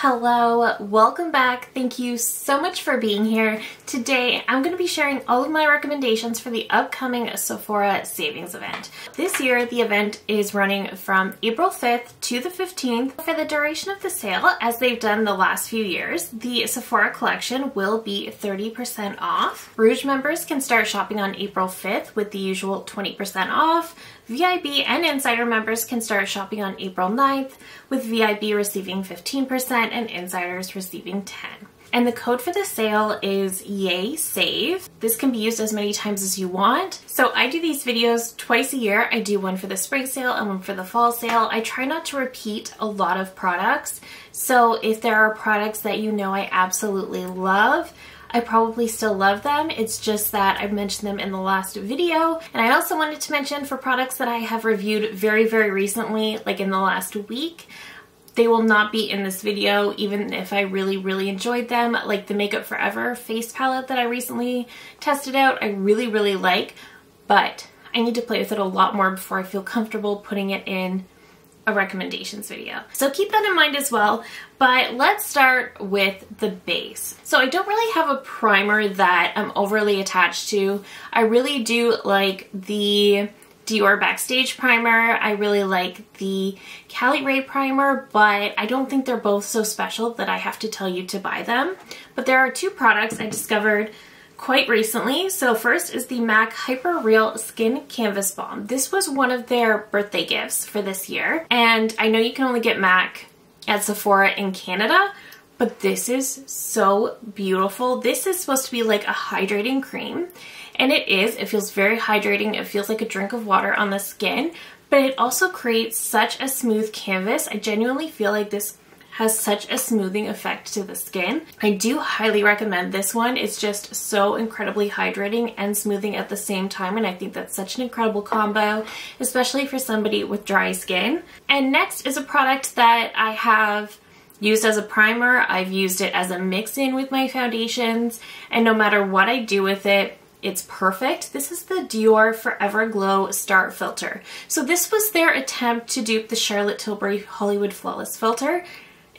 Hello, welcome back. Thank you so much for being here. Today, I'm going to be sharing all of my recommendations for the upcoming Sephora savings event. This year, the event is running from April 5th to the 15th. For the duration of the sale, as they've done the last few years, the Sephora collection will be 30% off. Rouge members can start shopping on April 5th with the usual 20% off. VIB and Insider members can start shopping on April 9th, with VIB receiving 15% and Insiders receiving 10%. And the code for the sale is YAYSAVE. This can be used as many times as you want. So I do these videos twice a year. I do one for the spring sale and one for the fall sale. I try not to repeat a lot of products. So if there are products that you know I absolutely love, I probably still love them. It's just that I've mentioned them in the last video. And I also wanted to mention for products that I have reviewed very recently, like in the last week, they will not be in this video even if I really enjoyed them. Like the Makeup Forever face palette that I recently tested out, I really like, but I need to play with it a lot more before I feel comfortable putting it in a recommendations video. So keep that in mind as well, but let's start with the base. So I don't really have a primer that I'm overly attached to. I really do like the Dior Backstage primer. I really like the Cali Ray primer, but I don't think they're both so special that I have to tell you to buy them. But there are two products I discovered quite recently. So first is the MAC Hyper Real Skin Canvas Balm. This was one of their birthday gifts for this year. And I know you can only get MAC at Sephora in Canada, but this is so beautiful. This is supposed to be like a hydrating cream. And it is. It feels very hydrating. It feels like a drink of water on the skin, but it also creates such a smooth canvas. I genuinely feel like this has such a smoothing effect to the skin. I do highly recommend this one. It's just so incredibly hydrating and smoothing at the same time, and I think that's such an incredible combo, especially for somebody with dry skin. And next is a product that I have used as a primer. I've used it as a mix-in with my foundations, and no matter what I do with it, it's perfect. This is the Dior Forever Glow Star Filter. So this was their attempt to dupe the Charlotte Tilbury Hollywood Flawless Filter.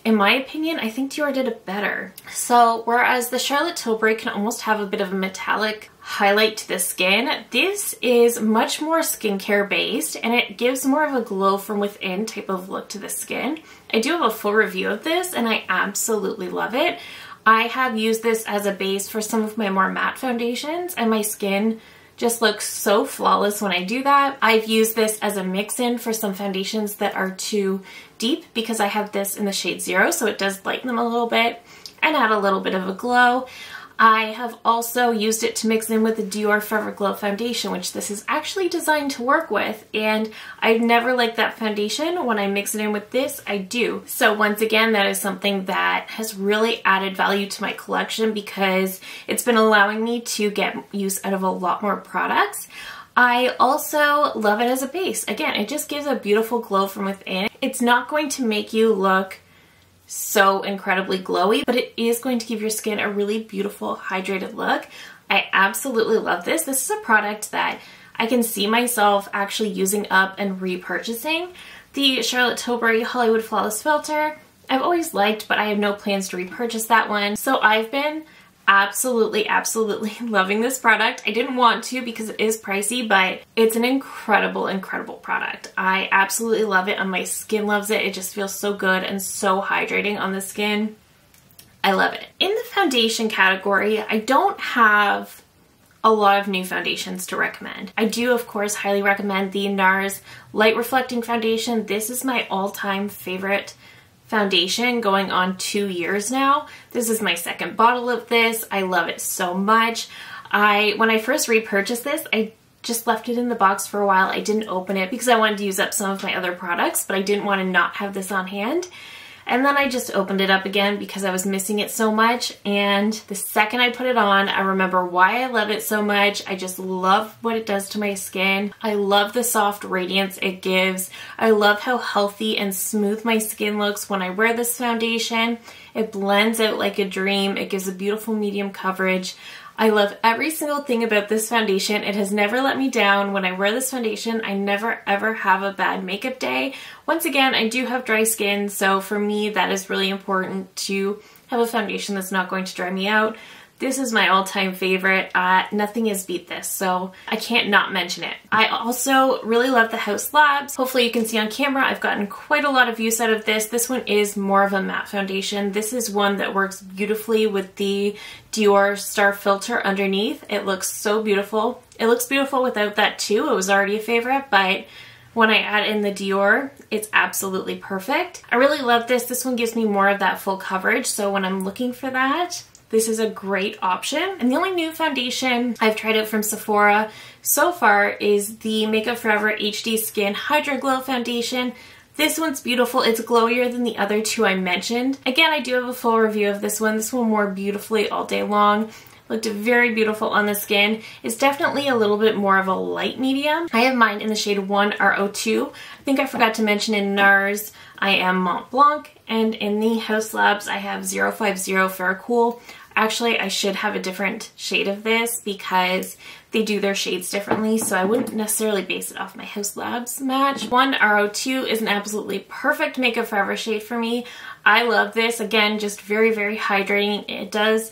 In my opinion, I think Dior did it better. So whereas the Charlotte Tilbury can almost have a bit of a metallic highlight to the skin, this is much more skincare based and it gives more of a glow from within type of look to the skin. I do have a full review of this and I absolutely love it. I have used this as a base for some of my more matte foundations and my skin just looks so flawless when I do that. I've used this as a mix-in for some foundations that are too deep because I have this in the shade 0, so it does lighten them a little bit and add a little bit of a glow. I have also used it to mix in with the Dior Forever Glow foundation, which this is actually designed to work with, and I never like that foundation. When I mix it in with this, I do. So once again, that is something that has really added value to my collection because it's been allowing me to get use out of a lot more products. I also love it as a base. Again, it just gives a beautiful glow from within. It's not going to make you look so incredibly glowy, but it is going to give your skin a really beautiful hydrated look. I absolutely love this. This is a product that I can see myself actually using up and repurchasing. The Charlotte Tilbury Hollywood Flawless Filter I've always liked, but I have no plans to repurchase that one. So I've been absolutely loving this product. I didn't want to because it is pricey, but it's an incredible product. I absolutely love it and my skin loves it. It just feels so good and so hydrating on the skin. I love it. In the foundation category, I don't have a lot of new foundations to recommend. I do, of course, highly recommend the NARS Light Reflecting Foundation. This is my all-time favorite foundation, going on 2 years now. This is my second bottle of this. I love it so much. When I first repurchased this, I just left it in the box for a while. I didn't open it because I wanted to use up some of my other products, but I didn't want to not have this on hand. And then I just opened it up again because I was missing it so much. And the second I put it on, I remember why I love it so much. I just love what it does to my skin. I love the soft radiance it gives. I love how healthy and smooth my skin looks when I wear this foundation. It blends out like a dream. It gives a beautiful medium coverage. I love every single thing about this foundation. It has never let me down. When I wear this foundation, I never ever have a bad makeup day. Once again, I do have dry skin, so for me that is really important to have a foundation that's not going to dry me out. This is my all-time favorite. Nothing has beat this, so I can't not mention it. I also really love the House Labs. Hopefully you can see on camera, I've gotten quite a lot of use out of this. This one is more of a matte foundation. This is one that works beautifully with the Dior Star Filter underneath. It looks so beautiful. It looks beautiful without that too. It was already a favorite, but when I add in the Dior, it's absolutely perfect. I really love this. This one gives me more of that full coverage, so when I'm looking for that, this is a great option. And the only new foundation I've tried out from Sephora so far is the Makeup Forever HD Skin Hydro Glow Foundation. This one's beautiful. It's glowier than the other two I mentioned. Again, I do have a full review of this one. This one wore beautifully all day long. Looked very beautiful on the skin. It's definitely a little bit more of a light medium. I have mine in the shade 1R02. I think I forgot to mention in NARS, I am Mont Blanc, and in the House Labs, I have 050 Faircool. Actually, I should have a different shade of this because they do their shades differently, so I wouldn't necessarily base it off my House Labs match. 1R02 is an absolutely perfect Makeup Forever shade for me. I love this. Again, just very, very hydrating. It does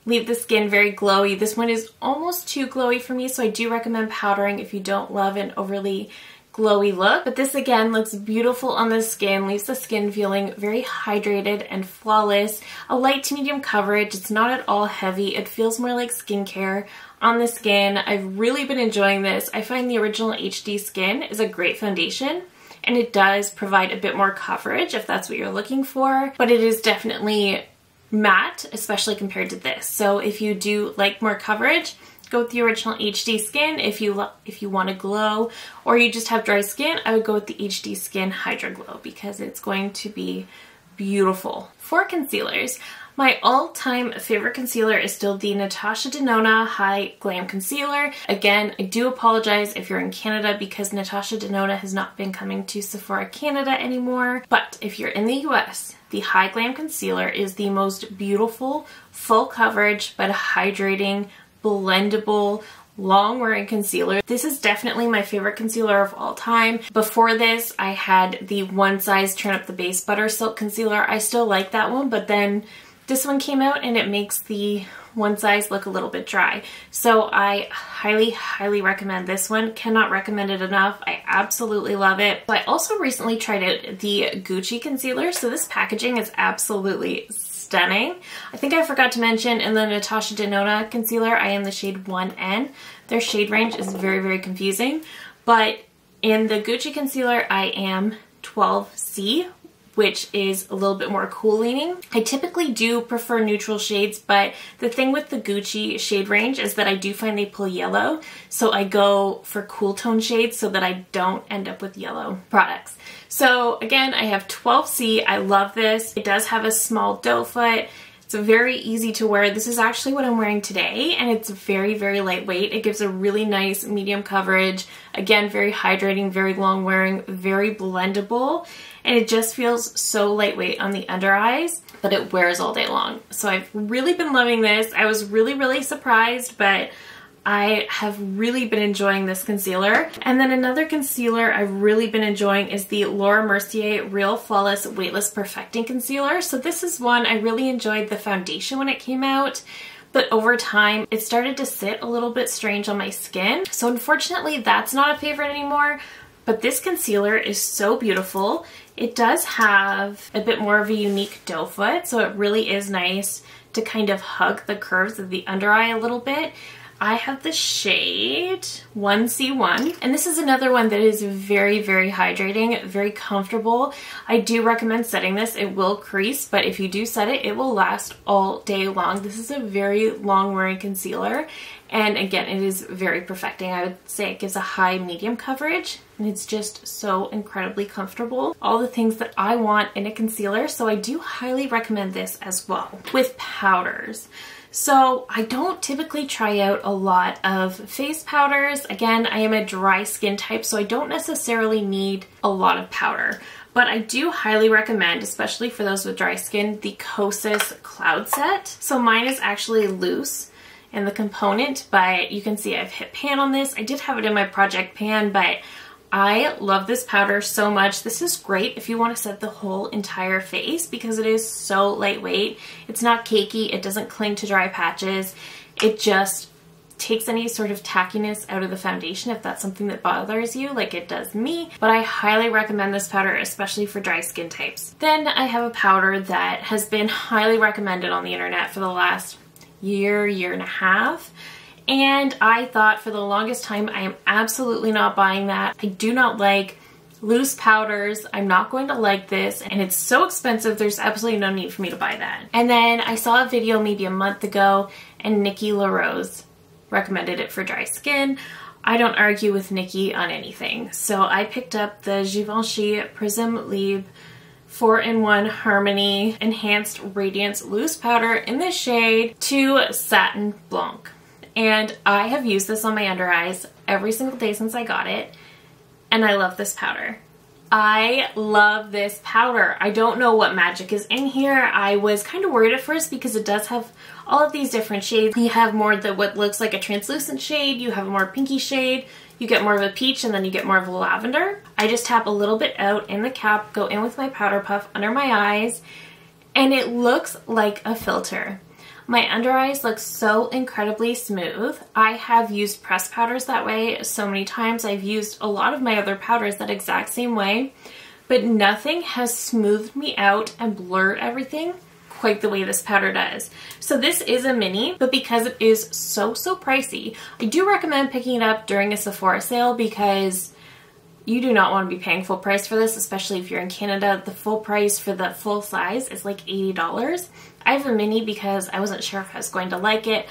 leave the skin very glowy. This one is almost too glowy for me, so I do recommend powdering if you don't love an overly glowy look. But this again looks beautiful on the skin, leaves the skin feeling very hydrated and flawless. A light to medium coverage. It's not at all heavy. It feels more like skincare on the skin. I've really been enjoying this. I find the Original HD Skin is a great foundation, and it does provide a bit more coverage if that's what you're looking for, but it is definitely matte, especially compared to this. So if you do like more coverage, go with the Original HD Skin. If you want to glow or you just have dry skin, I would go with the HD Skin Hydro Glow because it's going to be beautiful. For concealers, my all-time favorite concealer is still the Natasha Denona High Glam Concealer. Again, I do apologize if you're in Canada because Natasha Denona has not been coming to Sephora Canada anymore. But if you're in the US, the High Glam Concealer is the most beautiful, full coverage, but hydrating, blendable, long-wearing concealer. This is definitely my favorite concealer of all time. Before this, I had the One Size Turn Up the Base Butter Silk Concealer. I still like that one, but then this one came out and it makes the One Size look a little bit dry. So I highly, highly recommend this one. Cannot recommend it enough. I absolutely love it. I also recently tried out the Gucci concealer. So this packaging is absolutely stunning. I think I forgot to mention in the Natasha Denona concealer, I am the shade 1N. Their shade range is very, very confusing. But in the Gucci concealer, I am 12C, which is a little bit more cool leaning. I typically do prefer neutral shades, but the thing with the Gucci shade range is that I do find they pull yellow, so I go for cool tone shades so that I don't end up with yellow products. So again, I have 12C. I love this. It does have a small doe foot. It's very easy to wear. This is actually what I'm wearing today, and it's very, very lightweight. It gives a really nice medium coverage. Again, very hydrating, very long wearing, very blendable, and it just feels so lightweight on the under eyes, but it wears all day long. So I've really been loving this. I was really, really surprised, but I have really been enjoying this concealer. And then another concealer I've really been enjoying is the Laura Mercier Real Flawless Weightless Perfecting Concealer. So this is one I really enjoyed the foundation when it came out, but over time it started to sit a little bit strange on my skin. So unfortunately that's not a favorite anymore, but this concealer is so beautiful. It does have a bit more of a unique doe foot, so it really is nice to kind of hug the curves of the under eye a little bit. I have the shade 1C1, and this is another one that is very, very hydrating, very comfortable. I do recommend setting this. It will crease, but if you do set it, it will last all day long. This is a very long wearing concealer, and again, it is very perfecting. I would say it gives a high medium coverage, and it's just so incredibly comfortable. All the things that I want in a concealer, so I do highly recommend this as well. With powders, so I don't typically try out a lot of face powders. Again, I am a dry skin type, so I don't necessarily need a lot of powder. But I do highly recommend, especially for those with dry skin, the Kosas Cloud Set. So mine is actually loose. and the component, but you can see I've hit pan on this. I did have it in my project pan, but I love this powder so much. This is great if you want to set the whole entire face because it is so lightweight. It's not cakey. It doesn't cling to dry patches. It just takes any sort of tackiness out of the foundation if that's something that bothers you like it does me. But I highly recommend this powder, especially for dry skin types. Then I have a powder that has been highly recommended on the internet for the last year and a half. And I thought for the longest time, I am absolutely not buying that. I do not like loose powders. I'm not going to like this, and it's so expensive. There's absolutely no need for me to buy that. And then I saw a video maybe a month ago, and Nikki LaRose recommended it for dry skin. I don't argue with Nikki on anything. So I picked up the Givenchy Prism Libre 4-in-1 Harmony Enhanced Radiance Loose Powder in the shade 2 Satin Blanc. And I have used this on my under eyes every single day since I got it, and I love this powder. I love this powder. I don't know what magic is in here. I was kind of worried at first because it does have all of these different shades. You have more of what looks like a translucent shade, you have a more pinky shade, you get more of a peach, and then you get more of a lavender. I just tap a little bit out in the cap, go in with my powder puff under my eyes, and it looks like a filter. My under eyes look so incredibly smooth. I have used pressed powders that way so many times. I've used a lot of my other powders that exact same way, but nothing has smoothed me out and blurred everything quite the way this powder does. So this is a mini, but because it is so pricey, I do recommend picking it up during a Sephora sale because you do not want to be paying full price for this, especially if you're in Canada. The full price for the full size is like $80. I have a mini because I wasn't sure if I was going to like it.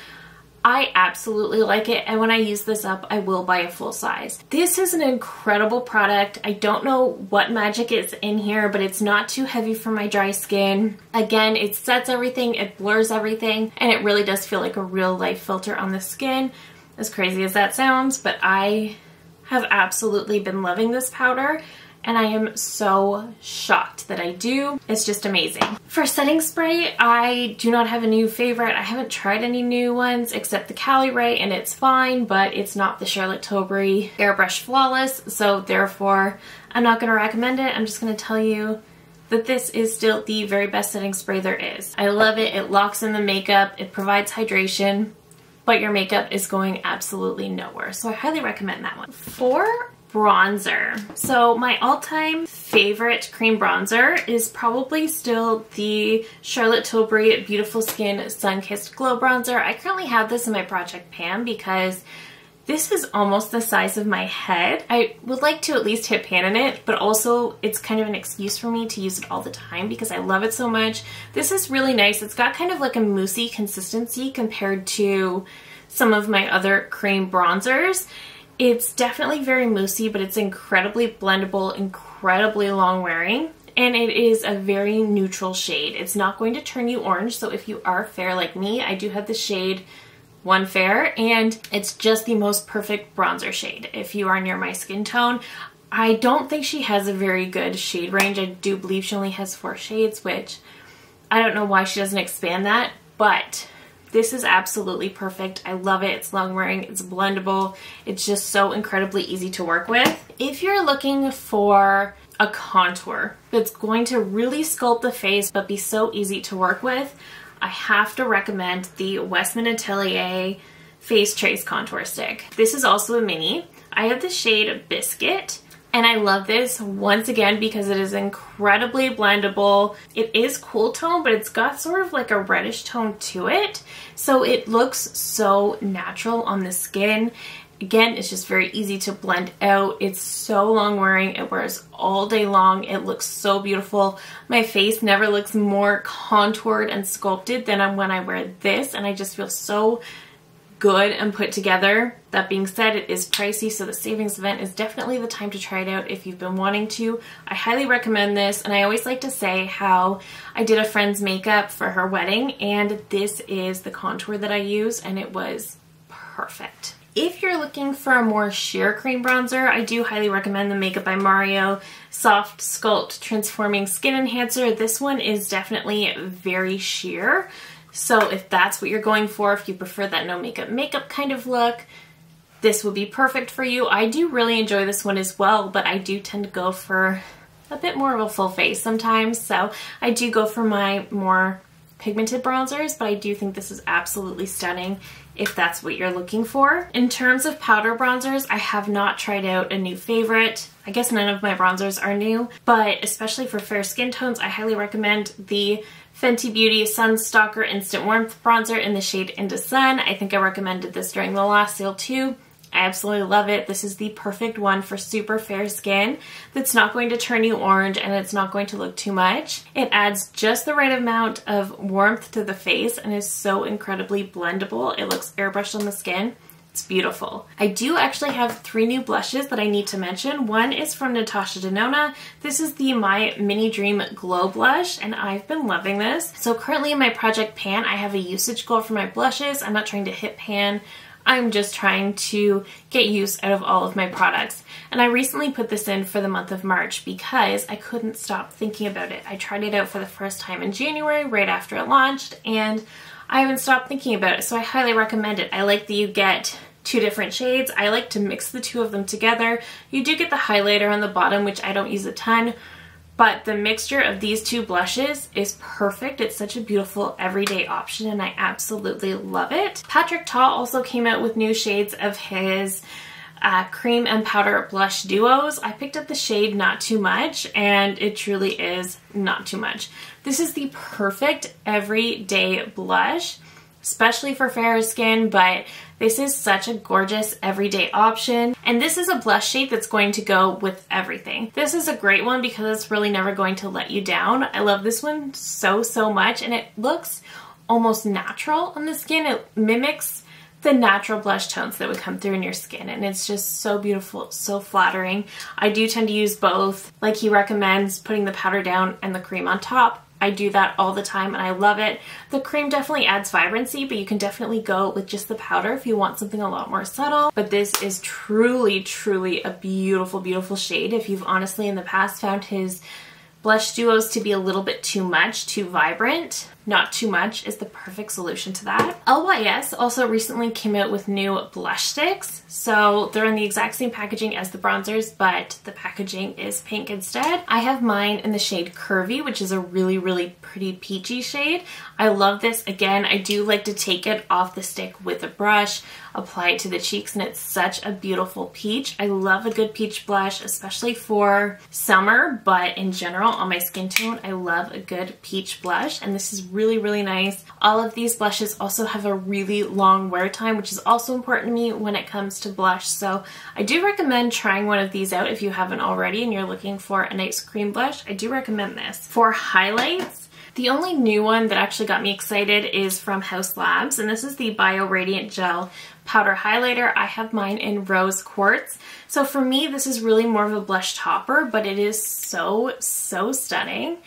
I absolutely like it, and when I use this up, I will buy a full size. This is an incredible product. I don't know what magic is in here, but it's not too heavy for my dry skin. Again, it sets everything, it blurs everything, and it really does feel like a real life filter on the skin. As crazy as that sounds, but I have absolutely been loving this powder, and I am so shocked that I do. It's just amazing. For setting spray, I do not have a new favorite. I haven't tried any new ones except the Cali Ray, and it's fine, but it's not the Charlotte Tilbury Airbrush Flawless, so therefore I'm not going to recommend it. I'm just going to tell you that this is still the very best setting spray there is. I love it. It locks in the makeup, it provides hydration, but your makeup is going absolutely nowhere. So I highly recommend that one. For bronzer, so my all-time favorite cream bronzer is probably still the Charlotte Tilbury Beautiful Skin Sun-Kissed Glow Bronzer. I currently have this in my project pan because this is almost the size of my head. I would like to at least hit pan in it, but also it's kind of an excuse for me to use it all the time because I love it so much. This is really nice. It's got kind of like a moussey consistency compared to some of my other cream bronzers. It's definitely very moussey, but it's incredibly blendable, incredibly long wearing, and it is a very neutral shade. It's not going to turn you orange, so if you are fair like me, I do have the shade 1 Fair, and it's just the most perfect bronzer shade if you are near my skin tone. I don't think she has a very good shade range. I do believe she only has 4 shades, which I don't know why she doesn't expand that, but this is absolutely perfect. I love it. It's long wearing, it's blendable. It's just so incredibly easy to work with. If you're looking for a contour that's going to really sculpt the face but be so easy to work with, I have to recommend the Westman Atelier Face Trace Contour Stick. This is also a mini. I have the shade Biscuit, and I love this once again because it is incredibly blendable. It is cool tone, but it's got sort of like a reddish tone to it. So it looks so natural on the skin. Again, it's just very easy to blend out. It's so long wearing. It wears all day long. It looks so beautiful. My face never looks more contoured and sculpted than when I wear this, and I just feel so good and put together. That being said, it is pricey, so the savings event is definitely the time to try it out if you've been wanting to. I highly recommend this, and I always like to say how I did a friend's makeup for her wedding, and this is the contour that I use, and it was perfect. If you're looking for a more sheer cream bronzer, I do highly recommend the Makeup by Mario Soft Sculpt Transforming Skin Enhancer. This one is definitely very sheer. So if that's what you're going for, if you prefer that no makeup kind of look, this would be perfect for you. I do really enjoy this one as well, but I do tend to go for a bit more of a full face sometimes. So I do go for my more pigmented bronzers, but I do think this is absolutely stunning if that's what you're looking for. In terms of powder bronzers, I have not tried out a new favorite. I guess none of my bronzers are new, but especially for fair skin tones, I highly recommend the Fenty Beauty Sun Stalker Instant Warmth Bronzer in the shade Into Sun. I think I recommended this during the last sale too. I absolutely love it. This is the perfect one for super fair skin that's not going to turn you orange and it's not going to look too much. It adds just the right amount of warmth to the face and is so incredibly blendable. It looks airbrushed on the skin. It's beautiful. I do actually have 3 new blushes that I need to mention. One is from Natasha Denona. This is the My Mini Dream Glow Blush, and I've been loving this. So currently in my project pan, I have a usage goal for my blushes. I'm not trying to hit pan. I'm just trying to get use out of all of my products. And I recently put this in for the month of March because I couldn't stop thinking about it. I tried it out for the first time in January, right after it launched, and I haven't stopped thinking about it, so I highly recommend it. I like that you get 2 different shades. I like to mix the 2 of them together. You do get the highlighter on the bottom, which I don't use a ton, but the mixture of these 2 blushes is perfect. It's such a beautiful everyday option and I absolutely love it. Patrick Ta also came out with new shades of his cream and powder blush duos. I picked up the shade Not Too Much and it truly is not too much. This is the perfect everyday blush, especially for fair skin, but this is such a gorgeous everyday option. And this is a blush shade that's going to go with everything. This is a great one because it's really never going to let you down. I love this one so much and it looks almost natural on the skin. It mimics the natural blush tones that would come through in your skin and it's just so beautiful, so flattering. I do tend to use both. Like he recommends putting the powder down and the cream on top. I do that all the time and I love it. The cream definitely adds vibrancy, but you can definitely go with just the powder if you want something a lot more subtle. But this is truly a beautiful shade. If you've honestly in the past found his blush duos to be a little bit too much, too vibrant, Not Too Much is the perfect solution to that. LYS also recently came out with new blush sticks. So they're in the exact same packaging as the bronzers, but the packaging is pink instead. I have mine in the shade Curvy, which is a really pretty peachy shade. I love this. Again, I do like to take it off the stick with a brush, apply it to the cheeks, and it's such a beautiful peach. I love a good peach blush, especially for summer, but in general on my skin tone, I love a good peach blush, and this is really nice. All of these blushes also have a really long wear time, which is also important to me when it comes to blush. So I do recommend trying one of these out if you haven't already and you're looking for a nice cream blush. I do recommend this. For highlights, the only new one that actually got me excited is from Haus Labs, and this is the Bio Radiant Gel Powder Highlighter. I have mine in Rose Quartz. So for me, this is really more of a blush topper, but it is so stunning.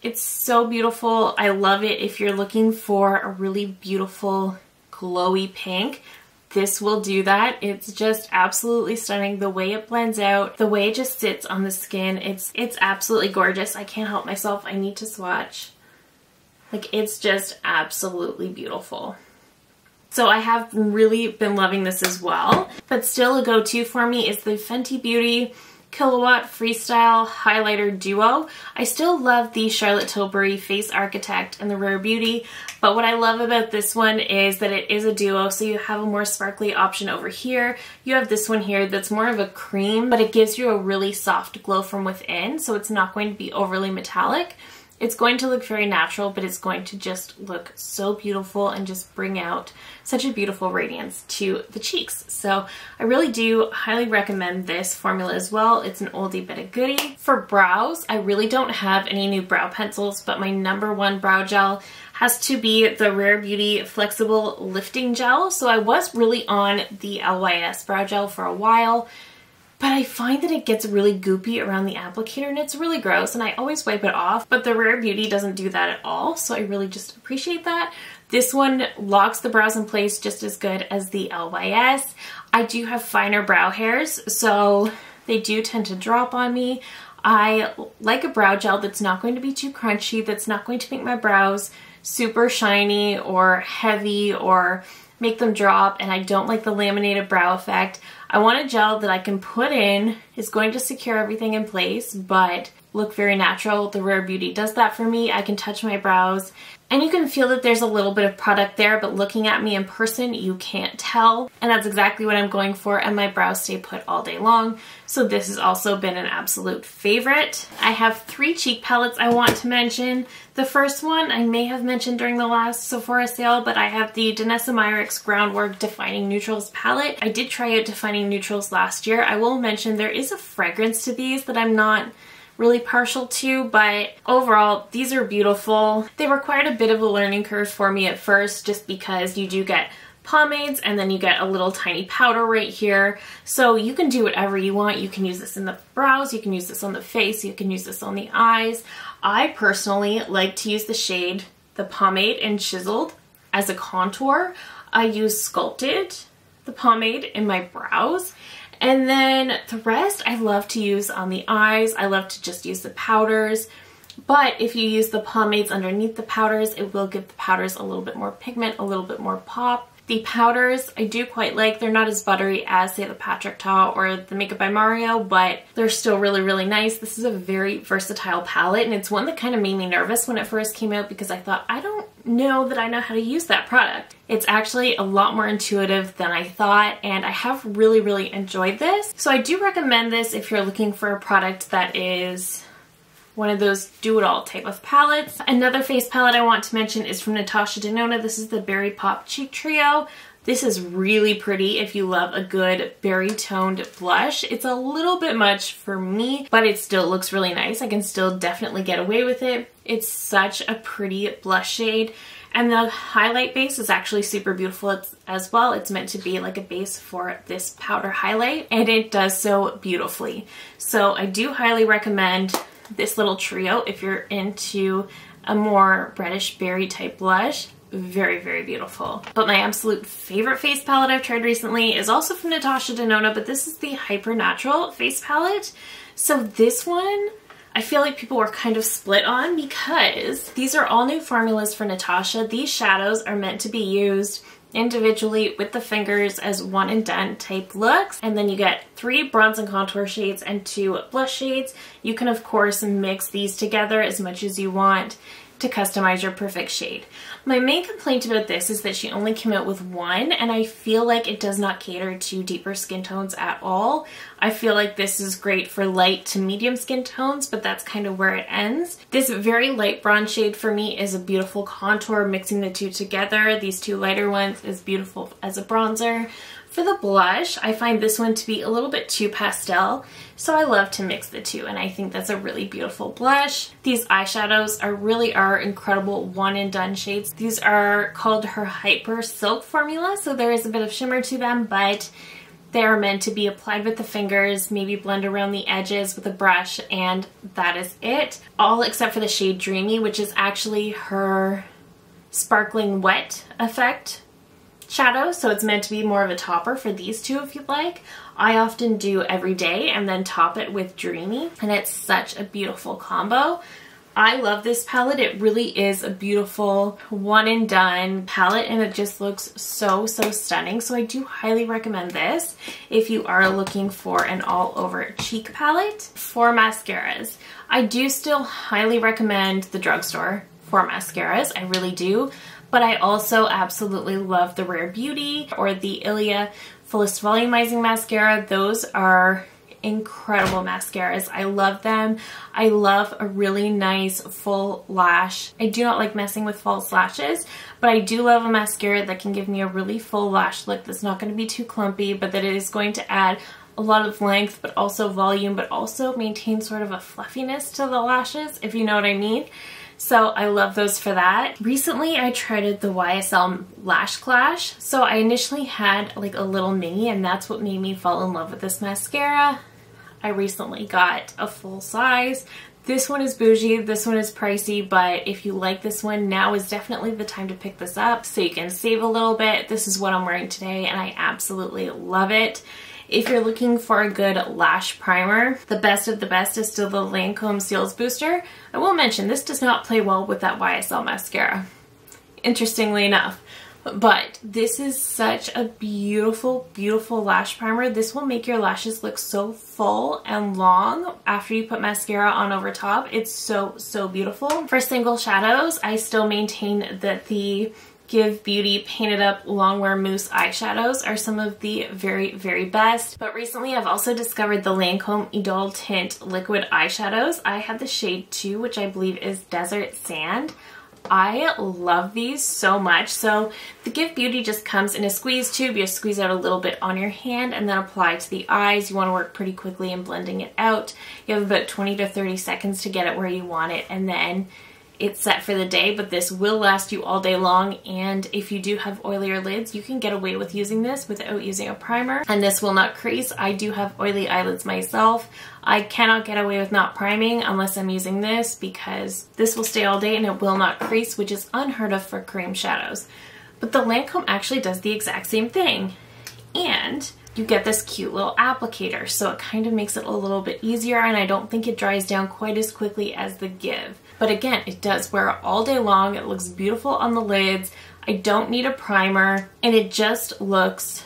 It's so beautiful. I love it if you're looking for a really beautiful glowy pink. This will do that. It's just absolutely stunning. The way it blends out, the way it just sits on the skin, it's absolutely gorgeous. I can't help myself. I need to swatch. Like, it's just absolutely beautiful. So I have really been loving this as well. But still a go-to for me is the Fenty Beauty Kilowatt Freestyle Highlighter Duo. I still love the Charlotte Tilbury Face Architect and the Rare Beauty, but what I love about this one is that it is a duo, so you have a more sparkly option over here. You have this one here that's more of a cream, but it gives you a really soft glow from within, so it's not going to be overly metallic. It's going to look very natural, but it's going to just look so beautiful and just bring out such a beautiful radiance to the cheeks. So I really do highly recommend this formula as well. It's an oldie but a goodie. For brows, I really don't have any new brow pencils, but my #1 brow gel has to be the Rare Beauty Flexible Lifting Gel. So I was really on the LYS brow gel for a while. but I find that it gets really goopy around the applicator and it's really gross, and I always wipe it off, but the Rare Beauty doesn't do that at all, so I really just appreciate that. This one locks the brows in place just as good as the LYS. I do have finer brow hairs, so they do tend to drop on me. I like a brow gel that's not going to be too crunchy, that's not going to make my brows super shiny or heavy or make them drop, and I don't like the laminated brow effect. I want a gel that I can put in, is going to secure everything in place, but look very natural. The Rare Beauty does that for me. I can touch my brows and you can feel that there's a little bit of product there, but looking at me in person, you can't tell. And that's exactly what I'm going for, and my brows stay put all day long. So this has also been an absolute favorite. I have 3 cheek palettes I want to mention. The first one I may have mentioned during the last Sephora sale, but I have the Danessa Myricks Groundwork Defining Neutrals palette. I did try out Defining Neutrals last year. I will mention there is a fragrance to these that I'm not really partial to, but overall these are beautiful. They required a bit of a learning curve for me at first, just because you do get pomades and then you get a little tiny powder right here, so you can do whatever you want. You can use this in the brows, you can use this on the face, you can use this on the eyes. I personally like to use the shade the pomade in Chiseled as a contour. I use Sculpted, the pomade, in my brows. And then the rest I love to use on the eyes. I love to just use the powders. But if you use the pomades underneath the powders, it will give the powders a little bit more pigment, a little bit more pop. The powders I do quite like. They're not as buttery as, say, the Patrick Ta or the Makeup by Mario, but they're still really, really nice. This is a very versatile palette, and it's one that kind of made me nervous when it first came out, because I thought, I don't know that I know how to use that product. It's actually a lot more intuitive than I thought, and I have really, really enjoyed this. So I do recommend this if you're looking for a product that is one of those do-it-all type of palettes. Another face palette I want to mention is from Natasha Denona. This is the Berry Pop Cheek Trio. This is really pretty if you love a good berry toned blush. It's a little bit much for me, but it still looks really nice. I can still definitely get away with it. It's such a pretty blush shade. And the highlight base is actually super beautiful as well. It's meant to be like a base for this powder highlight, and it does so beautifully. So I do highly recommend this little trio if you're into a more reddish berry type blush. Very, very beautiful. But my absolute favorite face palette I've tried recently is also from Natasha Denona, but this is the Hyper Natural face palette. So this one I feel like people were kind of split on, because these are all new formulas for Natasha. These shadows are meant to be used individually with the fingers as one and done type looks, and then you get 3 bronze and contour shades and 2 blush shades. You can of course mix these together as much as you want to customize your perfect shade. My main complaint about this is that she only came out with one, and I feel like it does not cater to deeper skin tones at all. I feel like this is great for light to medium skin tones, but that's kind of where it ends. This very light bronze shade for me is a beautiful contour, mixing the two together. These 2 lighter ones is beautiful as a bronzer. For the blush, I find this one to be a little bit too pastel, so I love to mix the two, and I think that's a really beautiful blush. These eyeshadows really are incredible one and done shades. These are called her Hyper Silk formula, so there is a bit of shimmer to them, but they are meant to be applied with the fingers, maybe blend around the edges with a brush, and that is it. All except for the shade Dreamy, which is actually her sparkling wet effect shadow, so it's meant to be more of a topper for these two if you'd like. I often do Everyday and then top it with Dreamy, and it's such a beautiful combo. I love this palette. It really is a beautiful one and done palette, and it just looks so, so stunning. So I do highly recommend this if you are looking for an all over cheek palette. For mascaras, I do still highly recommend the drugstore for mascaras. I really do. But I also absolutely love the Rare Beauty or the Ilia Fullest Volumizing Mascara. Those are incredible mascaras. I love them. I love a really nice full lash. I do not like messing with false lashes, but I do love a mascara that can give me a really full lash look that's not going to be too clumpy, but that it is going to add a lot of length, but also volume, but also maintain sort of a fluffiness to the lashes, if you know what I mean. So I love those for that. Recently I tried out the YSL Lash Clash. So I initially had like a little mini, and that's what made me fall in love with this mascara. I recently got a full size. This one is bougie, this one is pricey, but if you like this one, now is definitely the time to pick this up so you can save a little bit. This is what I'm wearing today and I absolutely love it. If you're looking for a good lash primer, the best of the best is still the Lancome Seals Booster. I will mention this does not play well with that YSL mascara, interestingly enough. But this is such a beautiful, beautiful lash primer. This will make your lashes look so full and long after you put mascara on over top. It's so, so beautiful. For single shadows, I still maintain that the Give Beauty Painted Up Longwear Mousse eyeshadows are some of the very, very best. But recently I've also discovered the Lancome Idole Tint Liquid Eyeshadows. I have the shade 2, which I believe is Desert Sand. I love these so much. So the Give Beauty just comes in a squeeze tube. You squeeze out a little bit on your hand and then apply to the eyes. You want to work pretty quickly in blending it out. You have about 20 to 30 seconds to get it where you want it, and then it's set for the day, but this will last you all day long. And if you do have oilier lids, you can get away with using this without using a primer, and this will not crease. I do have oily eyelids myself. I cannot get away with not priming unless I'm using this, because this will stay all day and it will not crease, which is unheard of for cream shadows. But the Lancome actually does the exact same thing. And you get this cute little applicator, so it kind of makes it a little bit easier, and I don't think it dries down quite as quickly as the Give. But again, it does wear all day long. It looks beautiful on the lids. I don't need a primer, and it just looks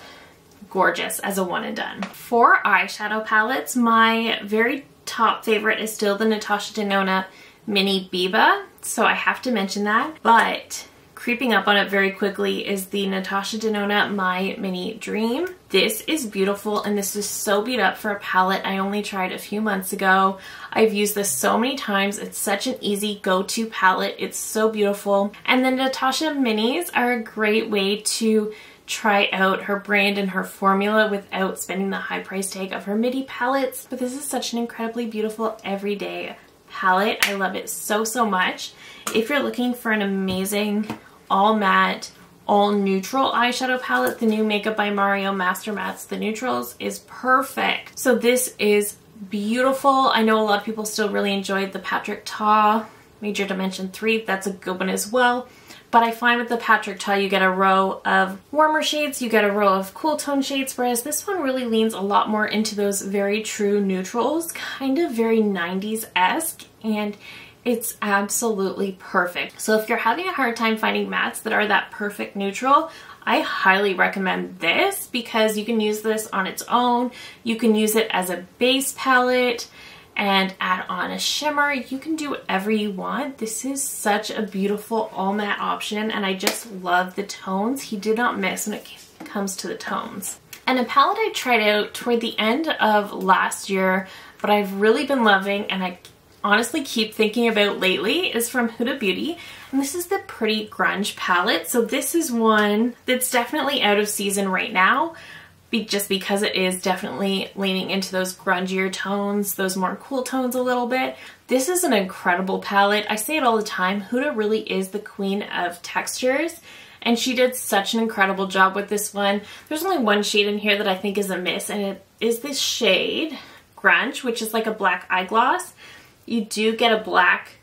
gorgeous as a one and done. For eyeshadow palettes, my very top favorite is still the Natasha Denona Mini Biba, so I have to mention that. But creeping up on it very quickly is the Natasha Denona My Mini Dream. This is beautiful, and this is so beat up for a palette I only tried a few months ago. I've used this so many times. It's such an easy go-to palette. It's so beautiful. And the Natasha Minis are a great way to try out her brand and her formula without spending the high price tag of her midi palettes. But this is such an incredibly beautiful everyday palette. I love it so, so much. If you're looking for an amazing all matte, all neutral eyeshadow palette, the new Makeup by Mario Master Mattes The Neutrals is perfect. So this is beautiful. I know a lot of people still really enjoyed the Patrick Ta Major Dimension 3. That's a good one as well. But I find with the Patrick Ta, you get a row of warmer shades, you get a row of cool tone shades, whereas this one really leans a lot more into those very true neutrals, kind of very 90s-esque, and it's absolutely perfect. So if you're having a hard time finding mattes that are that perfect neutral, I highly recommend this, because you can use this on its own. You can use it as a base palette and add on a shimmer. You can do whatever you want. This is such a beautiful all matte option, and I just love the tones. He did not miss when it comes to the tones. And a palette I tried out toward the end of last year, but I've really been loving, and I honestly keep thinking about lately, is from Huda Beauty, and this is the Pretty Grunge palette. So this is one that's definitely out of season right now, just because it is definitely leaning into those grungier tones, those more cool tones a little bit. This is an incredible palette. I say it all the time, Huda really is the queen of textures, and she did such an incredible job with this one. There's only one shade in here that I think is a miss, and it is this shade, Grunge, which is like a black eye gloss. You do get a black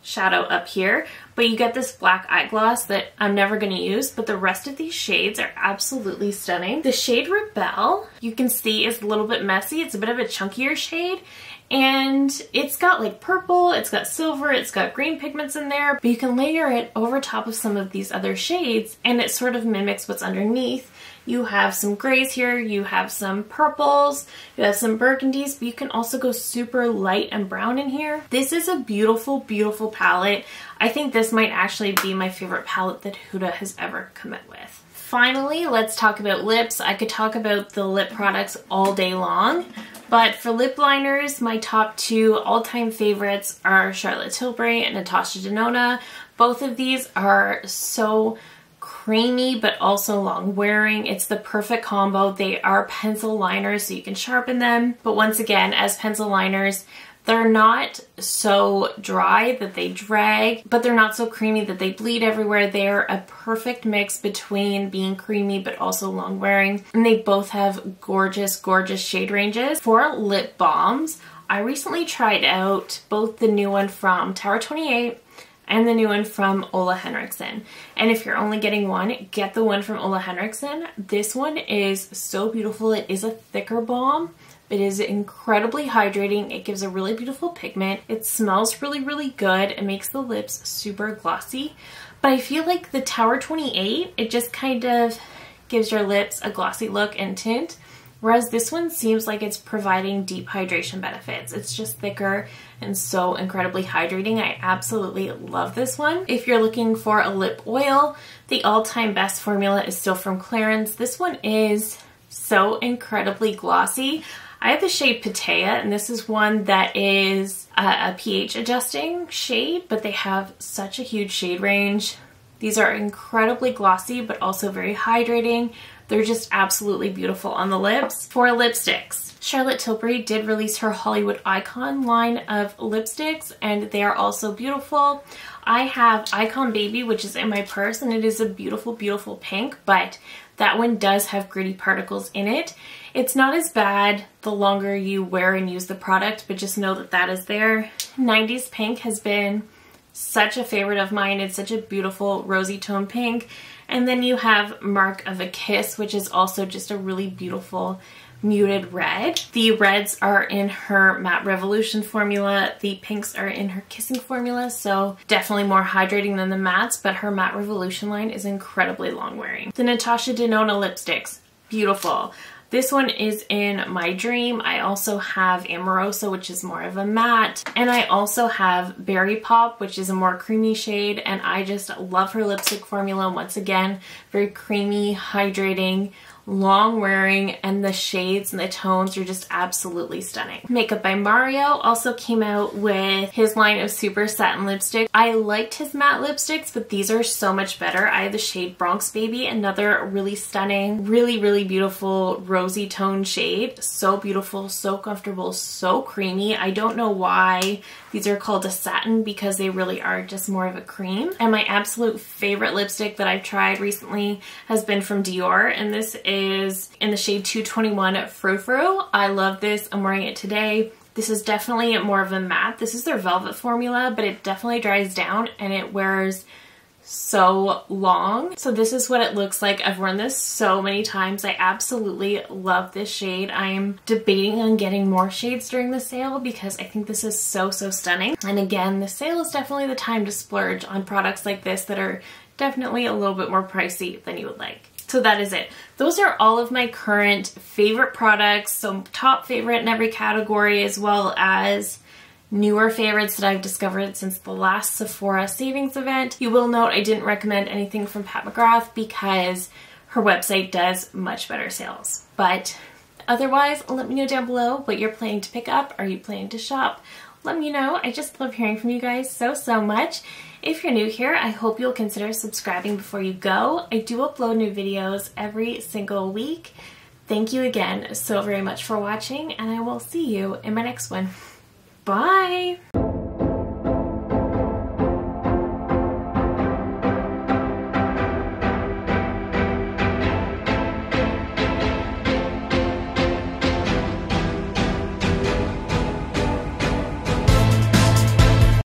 shadow up here, but you get this black eye gloss that I'm never going to use, but the rest of these shades are absolutely stunning. The shade Rebel, you can see, is a little bit messy. It's a bit of a chunkier shade, and it's got like purple, it's got silver, it's got green pigments in there, but you can layer it over top of some of these other shades, and it sort of mimics what's underneath. You have some grays here, you have some purples, you have some burgundies, but you can also go super light and brown in here. This is a beautiful, beautiful palette. I think this might actually be my favorite palette that Huda has ever come out with. Finally, let's talk about lips. I could talk about the lip products all day long, but for lip liners, my top two all-time favorites are Charlotte Tilbury and Natasha Denona. Both of these are so creamy but also long wearing. It's the perfect combo. They are pencil liners, so you can sharpen them, but once again, as pencil liners, They're not so dry that they drag, but they're not so creamy that they bleed everywhere. They're a perfect mix between being creamy but also long wearing. And they both have gorgeous, gorgeous shade ranges. For lip balms, I recently tried out both the new one from Tower 28 and the new one from Ole Henriksen. And if you're only getting one, get the one from Ole Henriksen. This one is so beautiful. It is a thicker balm. It is incredibly hydrating. It gives a really beautiful pigment. It smells really, really good. It makes the lips super glossy. But I feel like the Tower 28, it just kind of gives your lips a glossy look and tint. Whereas this one seems like it's providing deep hydration benefits. It's just thicker and so incredibly hydrating. I absolutely love this one. If you're looking for a lip oil, the all-time best formula is still from Clarins. This one is so incredibly glossy. I have the shade Patea, and this is one that is a pH adjusting shade, but they have such a huge shade range. These are incredibly glossy, but also very hydrating. They're just absolutely beautiful on the lips. For lipsticks, Charlotte Tilbury did release her Hollywood Icon line of lipsticks, and they are also beautiful. I have Icon Baby, which is in my purse, and it is a beautiful, beautiful pink, but that one does have gritty particles in it. It's not as bad the longer you wear and use the product, but just know that that is there. 90s Pink has been such a favorite of mine. It's such a beautiful rosy tone pink. And then you have Mark of a Kiss, which is also just a really beautiful muted red. The reds are in her Matte Revolution formula. The pinks are in her Kissing formula, so definitely more hydrating than the mattes, but her Matte Revolution line is incredibly long wearing. The Natasha Denona lipsticks, beautiful. This one is in My Dream. I also have Amorosa, which is more of a matte. And I also have Berry Pop, which is a more creamy shade. And I just love her lipstick formula. Once again, very creamy, hydrating, long wearing, and the shades and the tones are just absolutely stunning. Makeup by Mario also came out with his line of super satin lipstick. I liked his matte lipsticks, but these are so much better. I have the shade Bronx Baby, another really stunning, really, really beautiful rosy tone shade. So beautiful, so comfortable, so creamy. I don't know why these are called a satin, because they really are just more of a cream. And my absolute favorite lipstick that I've tried recently has been from Dior, and this is in the shade 221 Frou Frou. I love this. I'm wearing it today. This is definitely more of a matte. This is their Velvet formula, but it definitely dries down and it wears so long. So this is what it looks like. I've worn this so many times. I absolutely love this shade. I'm debating on getting more shades during the sale because I think this is so, so stunning. And again, the sale is definitely the time to splurge on products like this that are definitely a little bit more pricey than you would like. So that is it. Those are all of my current favorite products. So top favorite in every category, as well as newer favorites that I've discovered since the last Sephora savings event. You will note I didn't recommend anything from Pat McGrath because her website does much better sales. But otherwise, let me know down below what you're planning to pick up. Are you planning to shop? Let me know. I just love hearing from you guys so, so much. If you're new here, I hope you'll consider subscribing before you go. I do upload new videos every single week. Thank you again so very much for watching, and I will see you in my next one. Bye!